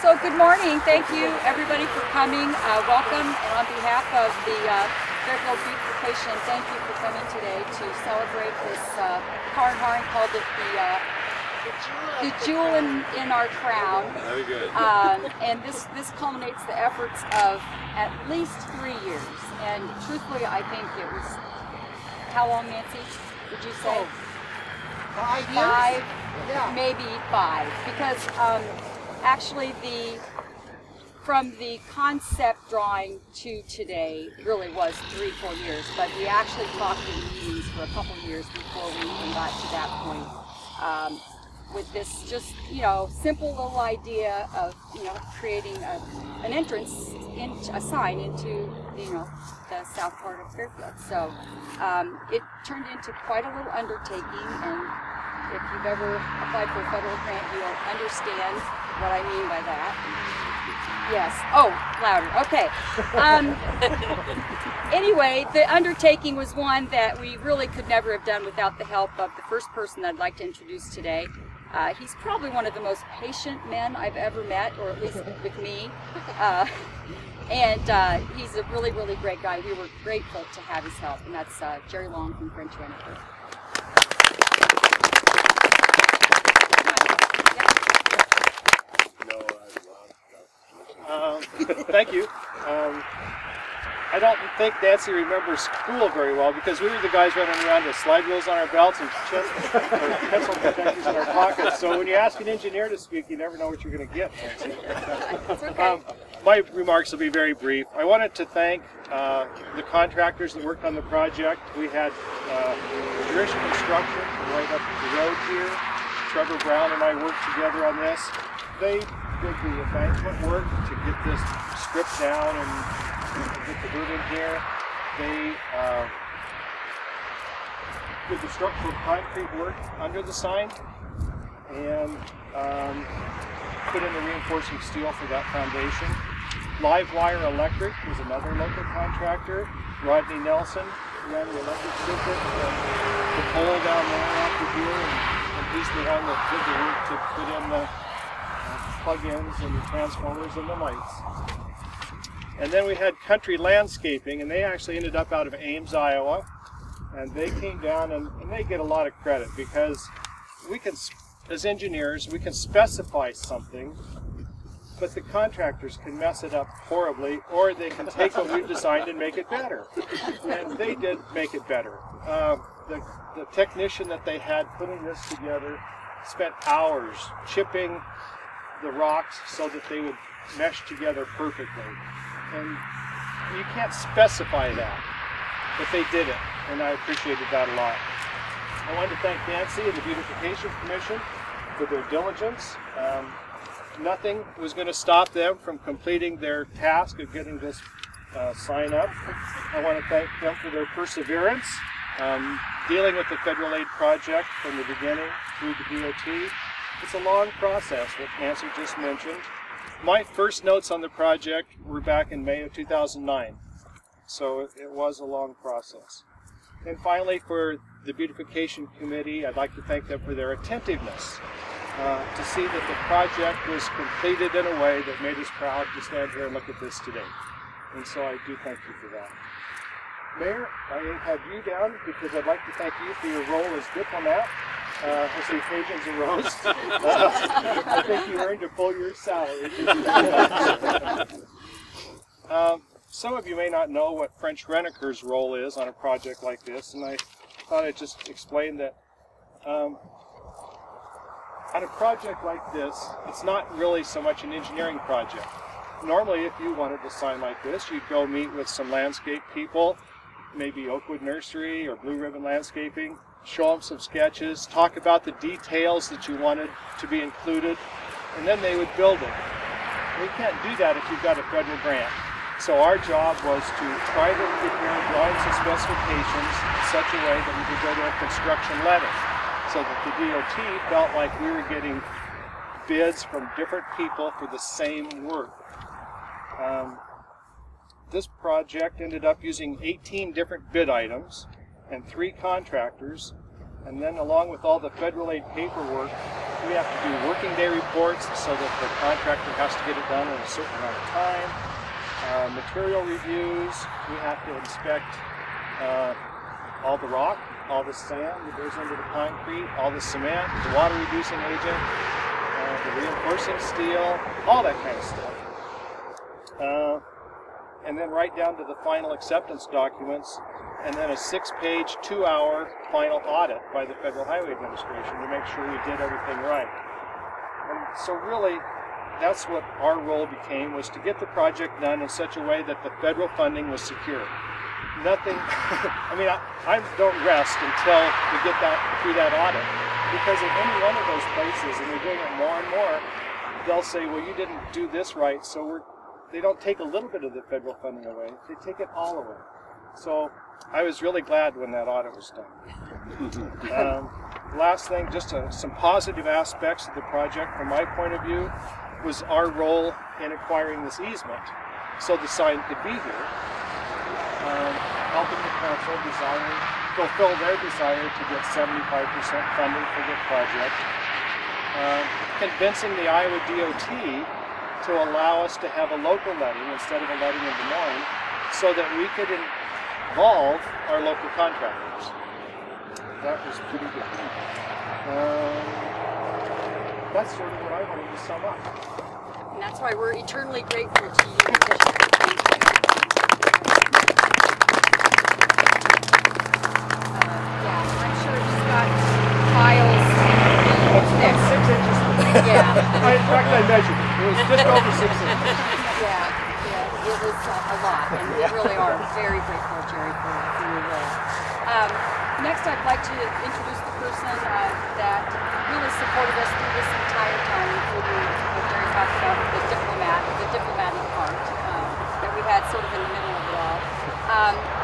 So good morning. Thank you everybody for coming. Welcome, and on behalf of the Fairfield Beautification, thank you for coming today to celebrate this Carnharing, called it the jewel in our crown. Very good. And this culminates the efforts of at least 3 years. And truthfully, I think it was, how long, Nancy, would you say? 5 years? 5, Yeah. maybe 5, because actually from the concept drawing to today really was 3-4 years, but we actually talked in meetings for a couple years before we even got to that point. With this just, simple little idea of, creating an entrance, a sign into, the south part of Fairfield. So it turned into quite a little undertaking, and if you've ever applied for a federal grant, you'll understand what I mean by that. Yes. Oh, louder. Okay. Anyway, the undertaking was one that we really could never have done without the help of the first person that I'd like to introduce today. He's probably one of the most patient men I've ever met, or at least with me. And he's a really, really great guy. We were grateful to have his help, and that's Jerry Long from French Renniker. Thank you. I don't think Nancy remembers school very well, because we were the guys running around with slide wheels on our belts and pencil protectors in our pockets. So when you ask an engineer to speak, you never know what you're going to get, Nancy. That's okay. My remarks will be very brief. I wanted to thank the contractors that worked on the project. We had British Construction right up the road here. Trevor Brown and I worked together on this. They did the embankment work to get this stripped down and get the boot in here. They did the structural concrete work under the sign and put in the reinforcing steel for that foundation. Live Wire Electric was another local contractor. Rodney Nelson ran the electric circuit, the pole down there after here, and he's the one that did the work to put in the plug-ins and the transformers and the lights. And then we had Country Landscaping, and they actually ended up out of Ames, Iowa. And they came down, and they get a lot of credit, because we can, as engineers, we can specify something, but the contractors can mess it up horribly, or they can take what we've designed and make it better. And they did make it better. The technician that they had putting this together spent hours chipping the rocks so that they would mesh together perfectly. And you can't specify that, but they did it, and I appreciated that a lot. I wanted to thank Nancy and the Beautification Commission for their diligence. Nothing was going to stop them from completing their task of getting this sign up. I want to thank them for their perseverance, dealing with the federal aid project from the beginning through the DOT. It's a long process, what Nancy just mentioned. My first notes on the project were back in May of 2009, so it was a long process. And finally, for the Beautification Committee, I'd like to thank them for their attentiveness to see that the project was completed in a way that made us proud to stand here and look at this today. And so I do thank you for that. Mayor, I have you down because I'd like to thank you for your role as diplomat. As the occasions arose, I think you earned a full year's salary. Some of you may not know what French Renniker's role is on a project like this, and I thought I'd just explain that on a project like this, it's not really so much an engineering project. Normally, if you wanted a sign like this, you'd go meet with some landscape people, maybe Oakwood Nursery or Blue Ribbon Landscaping, show them some sketches, talk about the details that you wanted to be included, and then they would build it. And you can't do that if you've got a federal grant. So our job was to try to prepare drawings and specifications in such a way that we could go to a construction letter, so that the DOT felt like we were getting bids from different people for the same work. This project ended up using 18 different bid items and 3 contractors, and then along with all the federal aid paperwork, We have to do working day reports so that the contractor has to get it done in a certain amount of time. Material reviews, we have to inspect all the rock, all the sand that goes into the concrete, all the cement, the water reducing agent, the reinforcing steel, all that kind of stuff. And then right down to the final acceptance documents, and then a 6-page, 2-hour final audit by the Federal Highway Administration to make sure we did everything right. And so really, that's what our role became, was to get the project done in such a way that the federal funding was secure. Nothing, I mean, I don't rest until we get through that audit, because in any one of those places, and we're doing it more and more, they'll say, well, you didn't do this right, so they don't take a little bit of the federal funding away, they take it all away. So I was really glad when that audit was done. Last thing, just some positive aspects of the project from my point of view was our role in acquiring this easement so the sign could be here, helping the council fulfill their desire to get 75% funding for the project, convincing the Iowa DOT to allow us to have a local letting instead of a letting in Des Moines, so that we could involve our local contractors. That was pretty good. That's sort of what I wanted to sum up. And that's why we're eternally grateful to you. Yeah, I'm sure he's got files. That's 6 inches. Yeah. In fact, I measured it. It was just over 6 inches. Yeah, it was a lot, and we really are very grateful, Jerry, for your role. Next, I'd like to introduce the person that really supported us through this entire time, including what Jerry talked about, the diplomatic part that we had sort of in the middle of it all,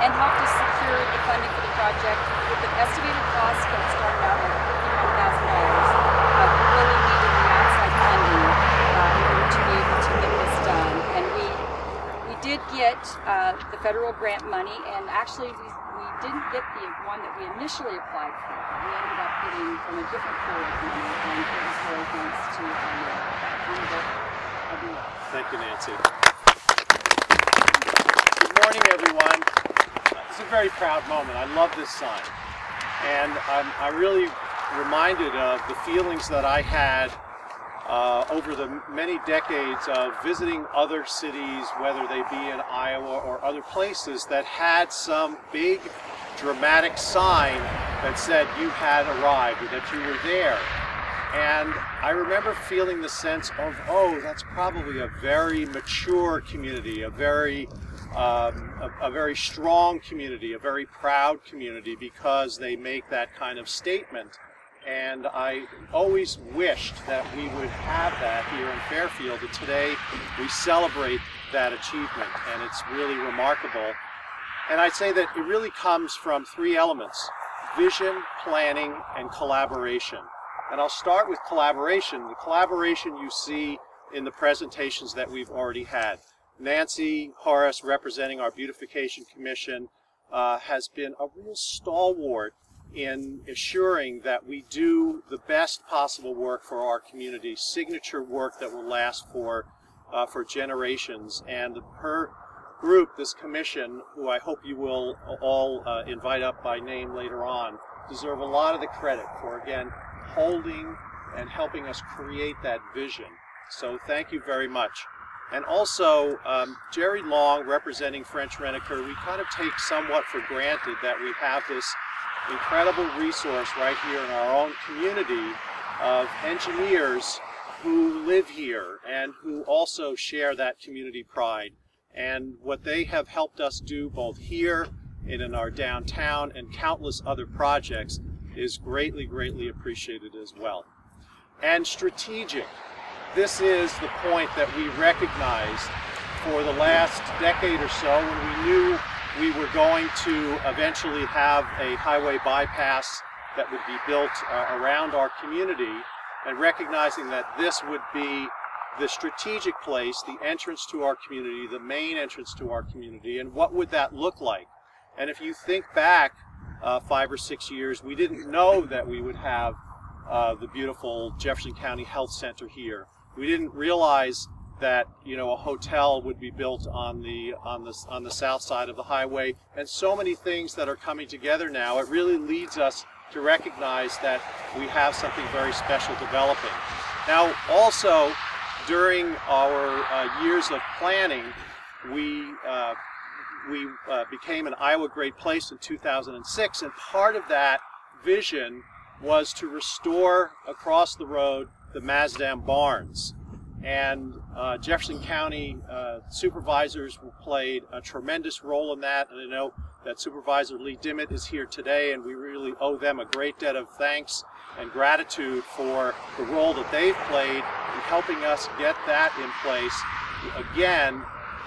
and helped us secure the funding for the project with an estimated cost that started out at $51,000. We really needed the outside funding in order to be able to get this done, and we did get the federal grant money, and actually we didn't get the one that we initially applied for. We ended up getting from a different pool of money, and it was really thanks to Thank you, Nancy. Good morning, everyone. It's a very proud moment. I love this sign, and I'm really reminded of the feelings that I had over the many decades of visiting other cities, whether they be in Iowa or other places, that had some big dramatic sign that said you had arrived or that you were there. And I remember feeling the sense of, oh, that's probably a very mature community, a very strong community, a very proud community, because they make that kind of statement. And I always wished that we would have that here in Fairfield, and today we celebrate that achievement, and it's really remarkable. And I'd say that it really comes from 3 elements: vision, planning, and collaboration. And I'll start with collaboration. The collaboration you see in the presentations that we've already had. Nancy Horace, representing our Beautification Commission, has been a real stalwart in assuring that we do the best possible work for our community, signature work that will last for generations. And her group, this commission, who I hope you will all invite up by name later on, deserve a lot of the credit for, again, holding and helping us create that vision. So thank you very much. And also, Jerry Long, representing French Rent-A-Cur, we kind of take somewhat for granted that we have this incredible resource right here in our own community of engineers who live here and who also share that community pride. And what they have helped us do both here and in our downtown and countless other projects is greatly, greatly appreciated as well. And strategic. This is the point that we recognized for the last decade or so, when we knew we were going to eventually have a highway bypass that would be built around our community, and recognizing that this would be the strategic place, the entrance to our community, the main entrance to our community, and what would that look like. And if you think back 5 or 6 years, we didn't know that we would have the beautiful Jefferson County Health Center here. We didn't realize that, you know, a hotel would be built on the south side of the highway, and so many things that are coming together now. It really leads us to recognize that we have something very special developing. Now, also during our years of planning, we became an Iowa Great Place in 2006, and part of that vision was to restore across the road the Mazdam barns. And Jefferson County supervisors played a tremendous role in that, and I know that Supervisor Lee Dimmitt is here today, and we really owe them a great debt of thanks and gratitude for the role that they've played in helping us get that in place, again,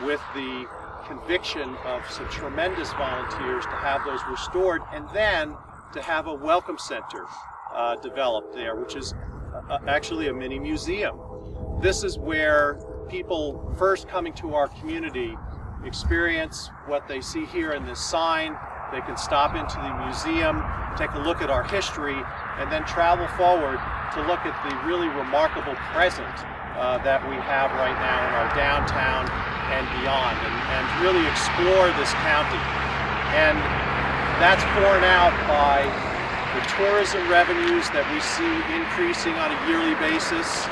with the conviction of some tremendous volunteers to have those restored, and then to have a welcome center developed there, which is actually a mini museum. This is where people first coming to our community experience what they see here in this sign. They can stop into the museum, take a look at our history, and then travel forward to look at the really remarkable present that we have right now in our downtown and beyond, and really explore this county. And that's borne out by the tourism revenues that we see increasing on a yearly basis,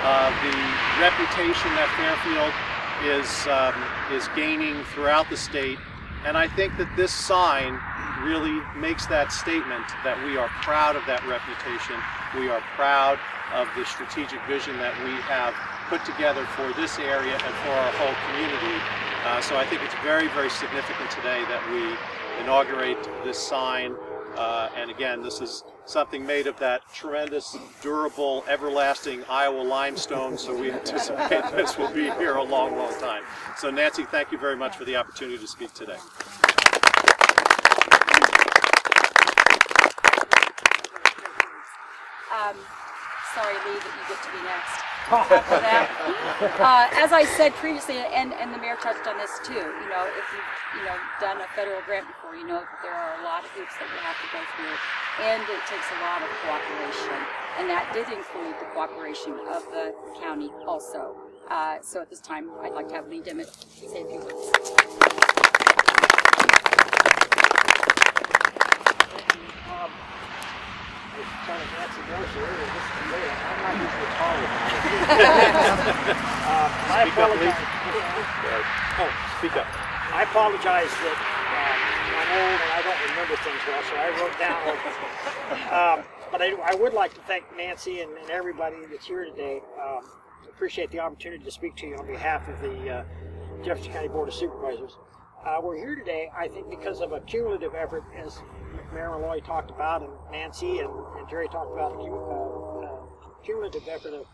the reputation that Fairfield is gaining throughout the state, and I think that this sign really makes that statement that we are proud of that reputation. We are proud of the strategic vision that we have put together for this area and for our whole community. So I think it's very, very significant today that we inaugurate this sign. And again, this is something made of that tremendous, durable, everlasting Iowa limestone, so we anticipate this will be here a long, long time. So Nancy, thank you very much for the opportunity to speak today. Sorry, Lee, that you get to be next. After that. As I said previously, and the mayor touched on this too, you know, if you've done a federal grant before, you know that there are a lot of hoops that you have to go through, and it takes a lot of cooperation, and that did include the cooperation of the county also. So at this time, I'd like to have Lee Dimmitt say a few words. Kind of Nancy knows earlier, this is me. I'm not usually taller. I apologize. Oh, speak up. I apologize that I'm old and I don't remember things well, so I wrote down. But I would like to thank Nancy and everybody that's here today. Appreciate the opportunity to speak to you on behalf of the Jefferson County Board of Supervisors. We're here today, I think, because of a cumulative effort, as Mayor Malloy talked about, and Nancy and Jerry talked about, a cumulative effort of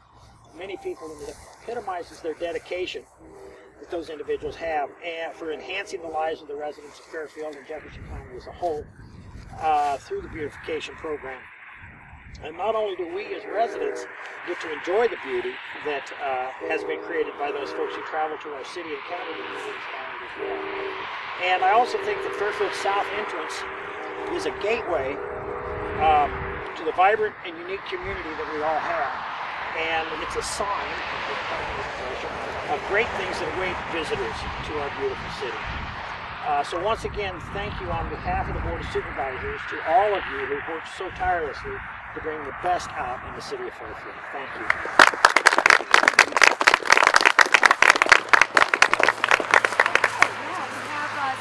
many people, and it epitomizes their dedication that those individuals have and for enhancing the lives of the residents of Fairfield and Jefferson County as a whole through the beautification program. And not only do we as residents get to enjoy the beauty that has been created by those folks who travel to our city and county to do things as well. And I also think that Fairfield's south entrance is a gateway to the vibrant and unique community that we all have. And it's a sign of great things that await visitors to our beautiful city. So once again, thank you on behalf of the Board of Supervisors to all of you who worked so tirelessly to bring the best out in the city of Fairfield. Thank you.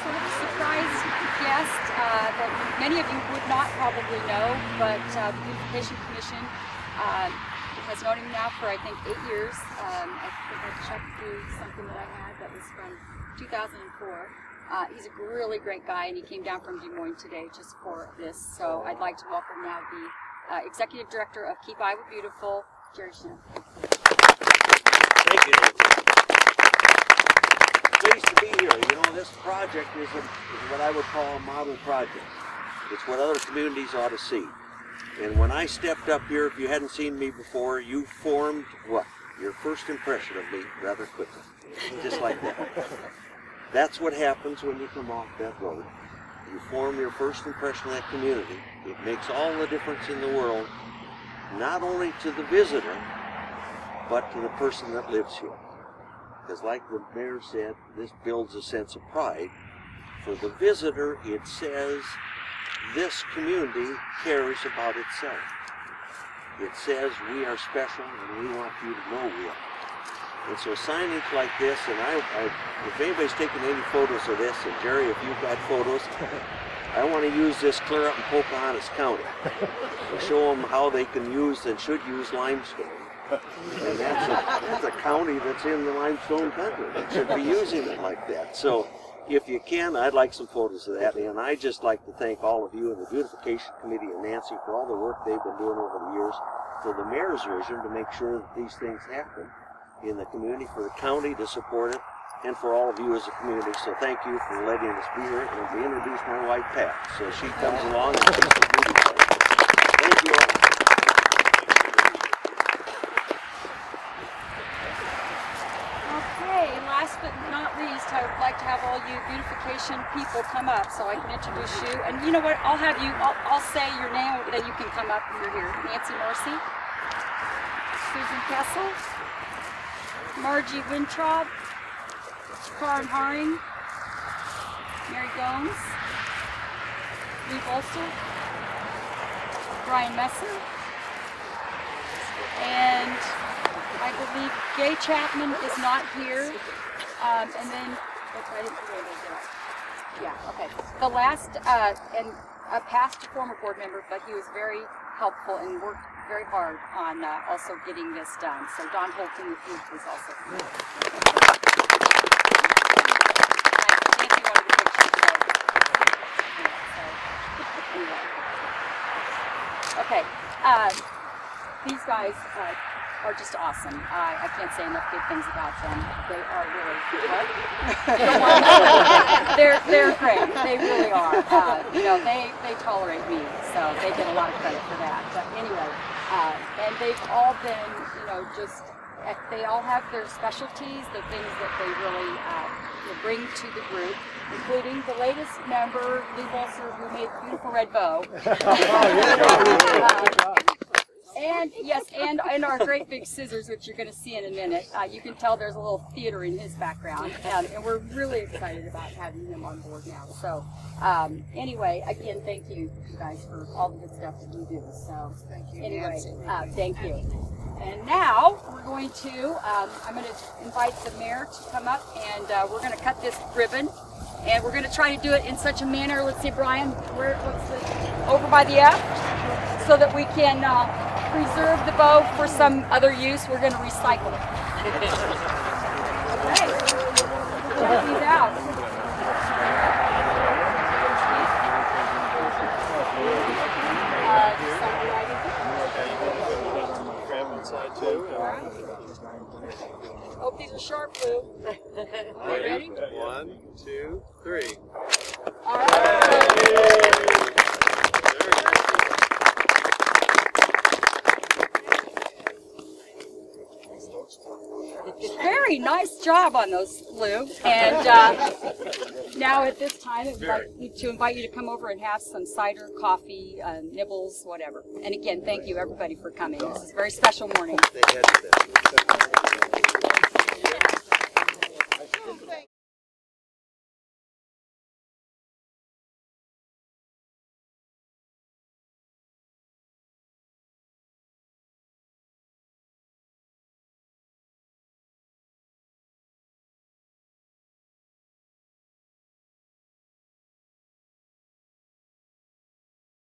Sort of a surprise guest that many of you would not probably know, but the Beautification Commission has known him now for, I think, 8 years. I think I checked through something that I had that was from 2004. He's a really great guy, and he came down from Des Moines today just for this. So I'd like to welcome now the Executive Director of Keep Iowa Beautiful, Jerry Schnapp. Thank you. Pleased to be here. You know, this project is what I would call a model project. It's what other communities ought to see. And when I stepped up here, if you hadn't seen me before, you formed what? Your first impression of me rather quickly. Just like that. That's what happens when you come off that road. You form your first impression of that community. It makes all the difference in the world not only to the visitor, but to the person that lives here. Because like the mayor said, this builds a sense of pride. For the visitor, it says this community cares about itself. It says we are special and we want you to know we are. And so signage like this, and if anybody's taken any photos of this, and Jerry, if you've got photos, I want to use this clear up in Pocahontas County to show them how they can use and should use limestone. And that's a county that's in the limestone country. It should be using it like that. So if you can, I'd like some photos of that. And I'd just like to thank all of you and the Beautification Committee and Nancy for all the work they've been doing over the years, for the mayor's vision to make sure that these things happen in the community, for the county to support it, and for all of you as a community. So thank you for letting us be here, and to introduce my wife, Pat. So she comes along and takes the beauty side. Thank you all. Okay, last but not least, I would like to have all you beautification people come up so I can introduce you. And you know what, I'll say your name, then you can come up when you're here. Nancy Morrissey, Susan Kessel, Margie Wintraub, Karen Haring, Mary Gomes, Lee Bolster, Brian Messer, and I believe Gay Chapman is not here. And then, I didn't put it down. Yeah, okay. The last, and a past former board member, but he was very helpful and worked very hard on also getting this done. So Don Holton was also here. Nancy wanted a picture today. Anyway. Okay. These guys are just awesome. I can't say enough good things about them. They are really they're great. They really are. You know, they tolerate me, so they get a lot of credit for that. But anyway, and they've all been, you know, just they all have their specialties, the things that they really bring to the group, including the latest member, Lee Bolser, who made a beautiful red bow. And yes, and our great big scissors, which you're going to see in a minute. You can tell there's a little theater in his background, and we're really excited about having him on board now. So anyway, again, thank you guys for all the good stuff that you do. So thank you. Anyway, thank you. And now we're going to, I'm going to invite the mayor to come up, and we're going to cut this ribbon. And we're going to try to do it in such a manner, let's see, Brian, where what's it, over by the F, so that we can preserve the bow for some other use. We're going to recycle it. Okay, check these out. Inside too. Hope these are sharp, Lou. Are you ready? 1, 2, 3. All right. Very nice job on those, Lou. And now at this time, I'd like to invite you to come over and have some cider, coffee, nibbles, whatever. And again, thank you everybody for coming. This is a very special morning.